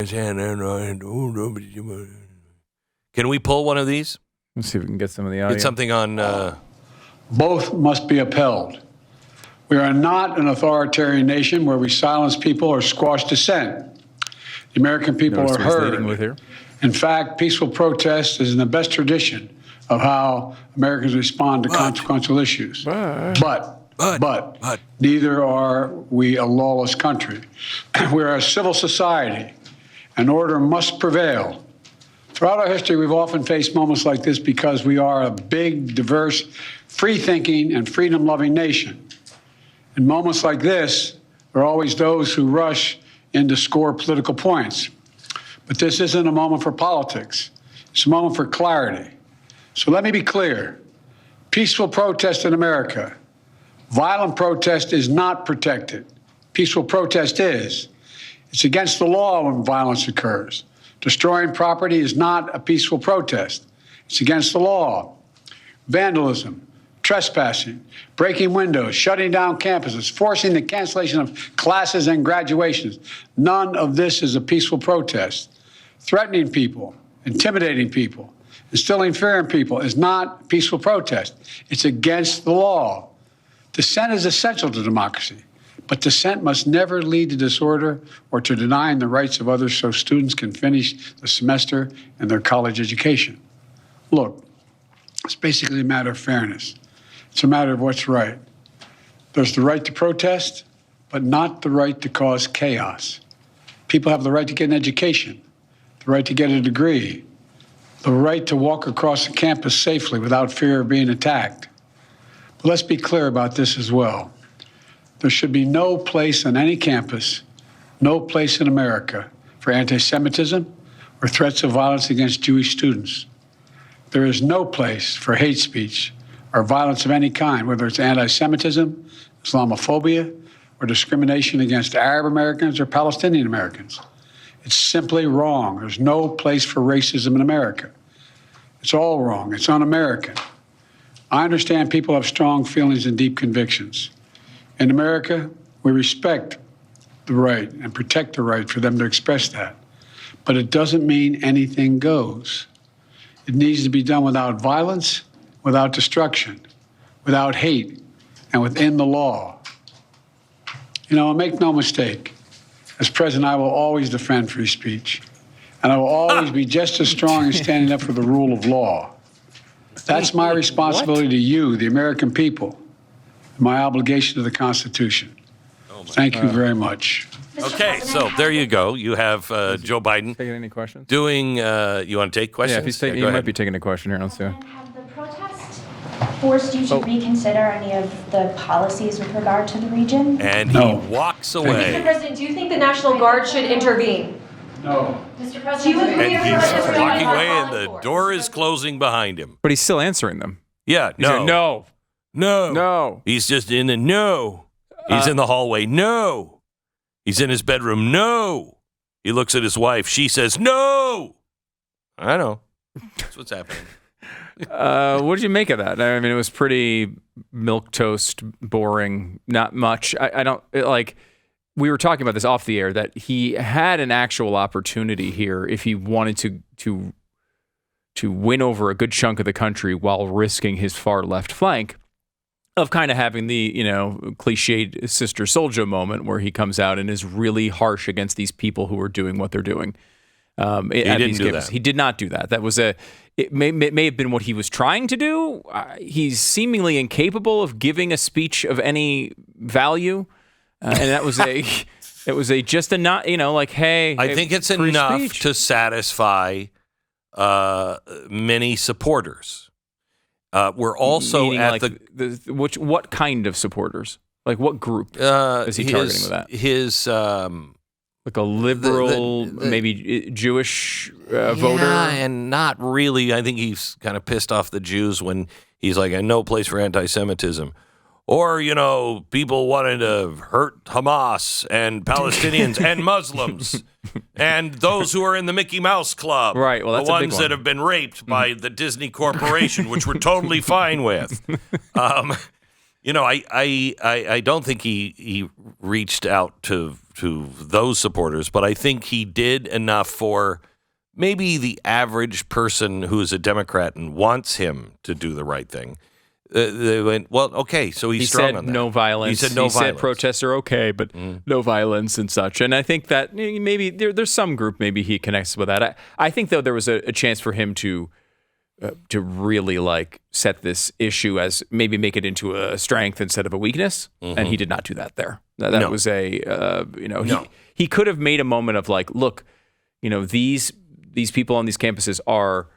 Can we pull one of these? Let's see if we can get some of the audio. Get something on... Both must be upheld. We are not an authoritarian nation where we silence people or squash dissent. The American people are heard. In fact, peaceful protest is in the best tradition of how Americans respond to consequential issues. But neither are we a lawless country. We are a civil society, and order must prevail. Throughout our history, we've often faced moments like this because we are a big, diverse, free-thinking, and freedom-loving nation. In moments like this, there are always those who rush in to score political points. But this isn't a moment for politics. It's a moment for clarity. So let me be clear. Peaceful protest in America. Violent protest is not protected. Peaceful protest is. It's against the law when violence occurs. Destroying property is not a peaceful protest. It's against the law. Vandalism, trespassing, breaking windows, shutting down campuses, forcing the cancellation of classes and graduations. None of this is a peaceful protest. Threatening people, intimidating people, instilling fear in people is not peaceful protest. It's against the law. Dissent is essential to democracy, but dissent must never lead to disorder or to denying the rights of others so students can finish the semester and their college education. Look, it's basically a matter of fairness. It's a matter of what's right. There's the right to protest, but not the right to cause chaos. People have the right to get an education, the right to get a degree, the right to walk across the campus safely without fear of being attacked. But let's be clear about this as well. There should be no place on any campus, no place in America for anti-Semitism or threats of violence against Jewish students. There is no place for hate speech or violence of any kind, whether it's anti-Semitism, Islamophobia, or discrimination against Arab Americans or Palestinian Americans. It's simply wrong. There's no place for racism in America. It's all wrong. It's un-American. I understand people have strong feelings and deep convictions. In America, we respect the right and protect the right for them to express that. But it doesn't mean anything goes. It needs to be done without violence, without destruction, without hate, and within the law. You know, make no mistake, as president, I will always defend free speech, and I will always be just as strong in standing up for the rule of law. That's my responsibility to you, the American people, and my obligation to the Constitution. Thank you very much. Okay, so there you go. You have Joe Biden. Taking any questions? Doing, you want to take questions? Yeah, if he's taking, he might be taking a question here. Let's see. Have the protests forced you to reconsider any of the policies with regard to the region? And he walks away. Mr. President, do you think the National Guard should intervene? No. Mr. President, do you agree And with he's the walking away, and the door is closing behind him. But he's still answering them. Yeah, He's saying, no. no. No. He's just in the no. He's in the hallway. No. He's in his bedroom. No. He looks at his wife. She says, no. I know. That's what's happening. What did you make of that? I mean, it was pretty milquetoast, boring, not much. I don't, like, we were talking about this off the air, that he had an actual opportunity here if he wanted to win over a good chunk of the country while risking his far left flank, of kind of having the, cliched Sister Souljah moment where he comes out and is really harsh against these people who are doing what they're doing. He didn't do that. He did not do that. That was it may have been what he was trying to do. He's seemingly incapable of giving a speech of any value. And that was just a not, like, hey. I think it's enough to satisfy many supporters. We're also meaning at like what kind of supporters? Like what group is he targeting with that? His like a liberal, maybe Jewish voter, and not really. I think he's kind of pissed off the Jews when he's like, "No place for anti-Semitism," or people wanting to hurt Hamas and Palestinians and Muslims and those who are in the Mickey Mouse Club, right? Well, that's the a big ones one. that have been raped by the Disney Corporation, which we're totally fine with. I don't think he reached out to those supporters, but I think he did enough for maybe the average person who is a Democrat and wants him to do the right thing. They went, well, okay, so he's strong on that. No violence. He said no violence. He said protests are okay, but no violence and such. And I think that maybe there's some group maybe he connects with that. I think, though, there was a chance for him to really like set this issue as maybe make it into a strength instead of a weakness, and he did not do that there. That was he could have made a moment of like, look, these people on these campuses are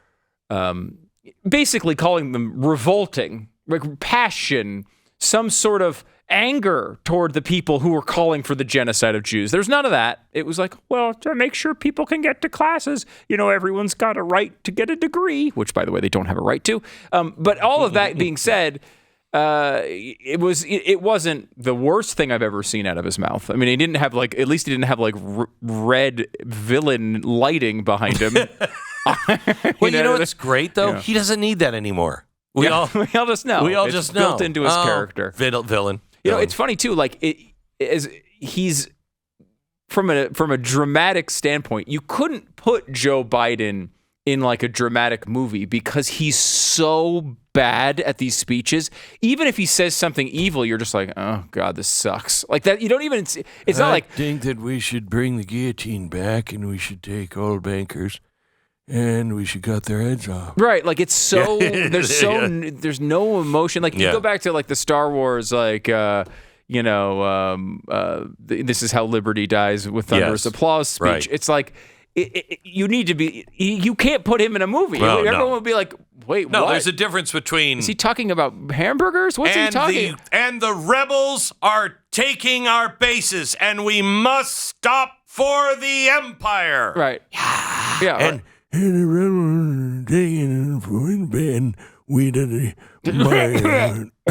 basically calling them revolting, like passion, some sort of anger toward the people who were calling for the genocide of Jews. There's none of that. It was like, well, to make sure people can get to classes, everyone's got a right to get a degree, which, by the way, they don't have a right to. But all of that being said, it wasn't the worst thing I've ever seen out of his mouth. I mean, he didn't have red villain lighting behind him. Well, what's great though? Yeah. He doesn't need that anymore. We all just know. We all it's just built know. into his character. Villain. It's funny too. Like he's from a dramatic standpoint. You couldn't put Joe Biden in like a dramatic movie because he's so bad at these speeches. Even if he says something evil, you're just like, oh God, this sucks. Like that. You don't even. It's not like. I think that we should bring the guillotine back, and we should take all bankers. And we should cut their heads off. Right, like it's so there's no emotion. Like you go back to like the Star Wars, like this is how liberty dies with thunderous applause speech. Right. It's like you need to be. You can't put him in a movie. Well, everyone would be like, wait, no. What? There's a difference between. Is he talking about hamburgers? What's he talking? And the rebels are taking our bases, and we must stop for the empire. Right. Yeah. And the rebels taking for Ben. We did. You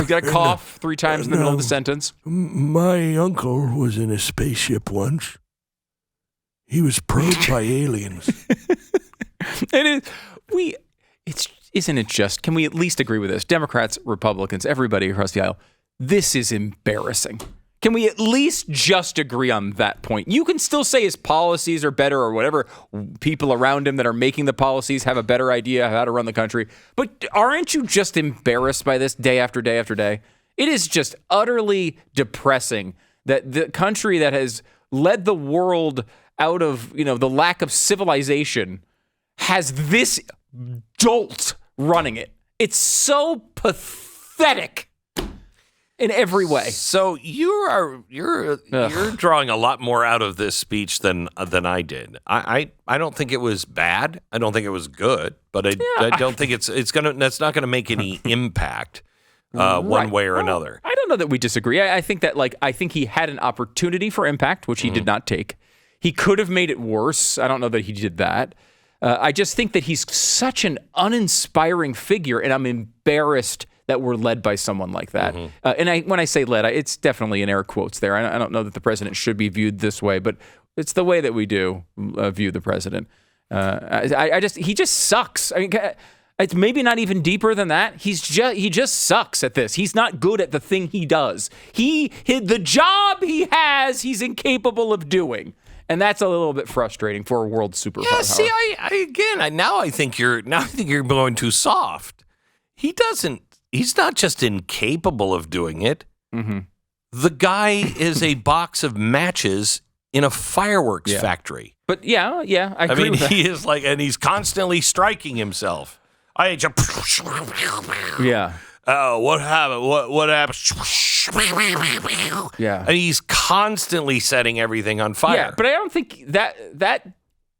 got to cough 3 times in the middle of the sentence. My uncle was in a spaceship once. He was probed by aliens. Isn't it just, can we at least agree with this? Democrats, Republicans, everybody across the aisle, this is embarrassing. Can we at least just agree on that point? You can still say his policies are better or whatever. People around him that are making the policies have a better idea how to run the country. But aren't you just embarrassed by this day after day after day? It is just utterly depressing that the country that has led the world out of, the lack of civilization has this dolt running it. It's so pathetic. In every way. So you're drawing a lot more out of this speech than I did. I don't think it was bad. I don't think it was good, but I don't think that's not gonna make any impact one way or another. I don't know that we disagree. I think that I think he had an opportunity for impact, which he did not take. He could have made it worse. I don't know that he did that. I just think that he's such an uninspiring figure, and I'm embarrassed that we're led by someone like that. And when I say led, it's definitely in air quotes there. I don't know that the president should be viewed this way, but it's the way that we do view the president. He just sucks. I mean, it's maybe not even deeper than that. He just sucks at this. He's not good at the thing he does. The job he has, he's incapable of doing. And that's a little bit frustrating for a world superpower. Yeah, see, I think you're going too soft. He's not just incapable of doing it. Mm-hmm. The guy is a box of matches in a fireworks factory. But I agree with that. He is and he's constantly striking himself. Yeah. Oh, what happened? What happened? Yeah. And he's constantly setting everything on fire. Yeah, but I don't think that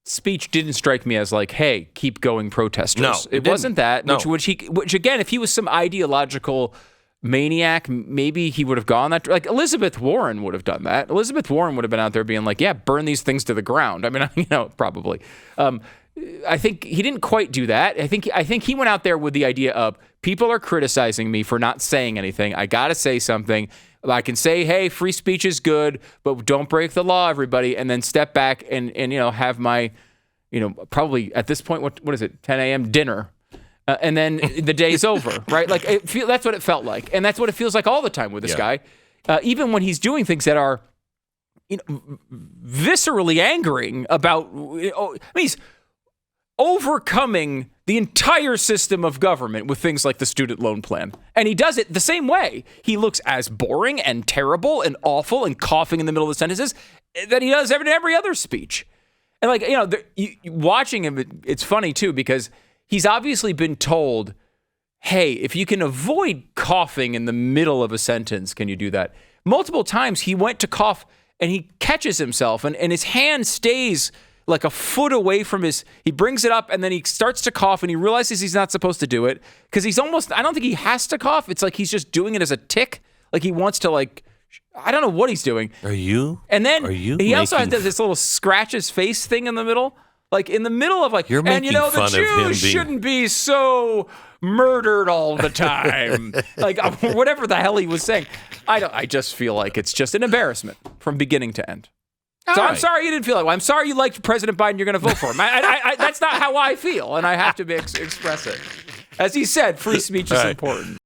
speech didn't strike me as hey, keep going, protesters. No, it wasn't that. No. Which again, if he was some ideological maniac, maybe he would have gone that. Elizabeth Warren would have done that. Elizabeth Warren would have been out there being burn these things to the ground. I mean, probably. I think he didn't quite do that. I think he went out there with the idea of people are criticizing me for not saying anything. I got to say something. I can say, hey, free speech is good, but don't break the law, everybody, and then step back and have my, probably at this point, what is it, 10 a.m. dinner, and then the day's over, right? Like that's what it felt like, and that's what it feels like all the time with this guy, even when he's doing things that are, viscerally angering about. He's overcoming the entire system of government with things like the student loan plan, and he does it the same way. He looks as boring and terrible and awful and coughing in the middle of the sentences that he does every other speech. And watching him, it's funny too, because he's obviously been told, hey, if you can avoid coughing in the middle of a sentence, can you do that? Multiple times he went to cough and he catches himself and his hand stays like a foot away from he brings it up and then he starts to cough and he realizes he's not supposed to do it because I don't think he has to cough. It's like he's just doing it as a tick. Like he wants to I don't know what he's doing. And then he also has this little scratch his face thing in the middle. Like in the middle of You're making the fun of him Jews shouldn't be so murdered all the time. Whatever the hell he was saying. I just feel like it's just an embarrassment from beginning to end. So I'm sorry you didn't feel that way. I'm sorry you liked President Biden. You're going to vote for him. That's not how I feel, and I have to express it. As he said, free speech is important.